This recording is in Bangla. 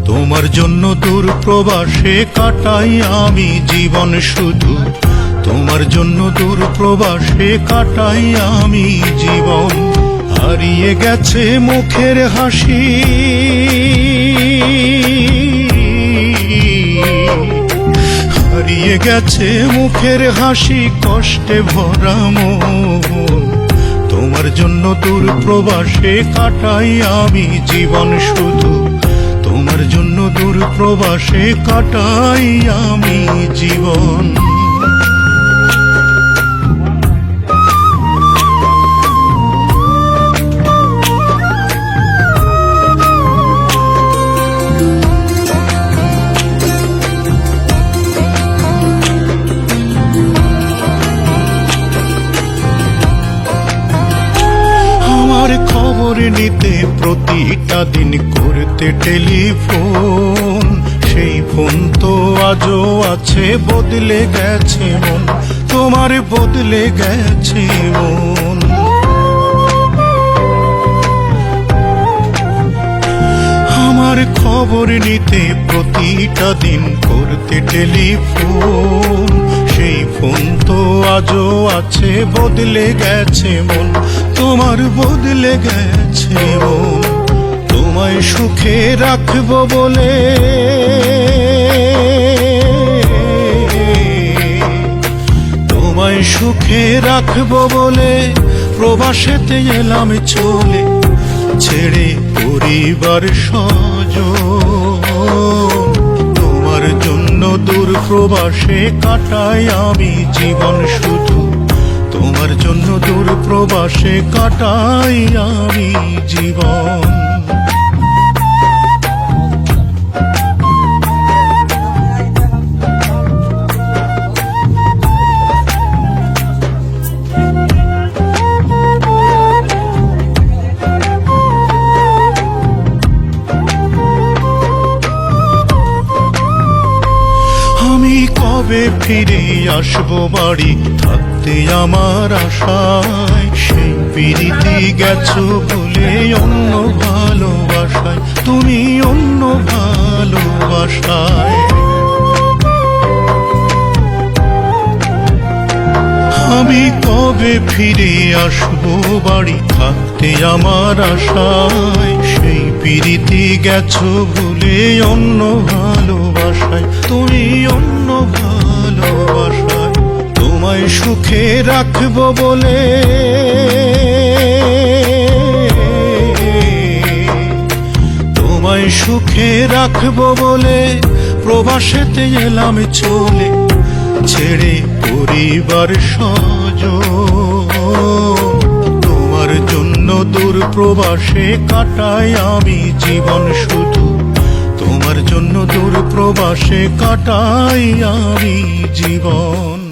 তোমার জন্য দূর প্রবাসে কাটাই আমি জীবন শুধু, তোমার জন্য দূর প্রবাসে কাটাই আমি জীবন। হারিয়ে গেছে মুখের হাসি, হারিয়ে গেছে মুখের হাসি, কষ্টে ভরা মন। তোমার জন্য দূর প্রবাসে কাটাই আমি জীবন শুধু, তোমার জন্য দূর প্রবাসে কাটাই আমি জীবন। আমার খবর নিতে প্রতিটা দিন করতে টেলিফোন, সেই ফোন তো আজও আছে, বদলে গেছে মন, তোমার বদলে গেছে মন। আমার খবর নিতে প্রতিটা দিন করতে টেলিফোন, সেই ফোন তো আজও আছে, বদলে গেছে মন, তোমার বদলে গেছে মন। তোমায় সুখে রাখবো বলে, তোমায় সুখে রাখবো বলে প্রবাসেতে এলাম চলে, ছেড়ে পরিবার স্বজন। তোমার জন্য দূর প্রবাসে কাটাই আমি জীবন শুধু, তোমার জন্য দূর প্রবাসে কাটাই আমি জীবন। আমি কবে ফিরে আসবো বাড়ি, থাকতে আমার আশায়, সেই পিরিতি গেছো ভুলে অন্য ভালোবাসায়, তুমি অন্য ভালোবাসায়। আমি কবে ফিরে আসবো বাড়ি, থাকতে আমার আশায়, সেই পিরিতি গেছো ভুলে অন্য ভালোবাসায়, তুমি অন্য ভালোবাসায়। তোমায় সুখে রাখবো বলে, তোমায় সুখে রাখবো বলে প্রবাসেতে এলাম চলে, ছেড়ে পরিবার স্বজন। তোমার জন্য দূর প্রবাসে কাটাই আমি জীবন শুধু, তোমার জন্য দূর প্রবাসে কাটাই আমি জীবন।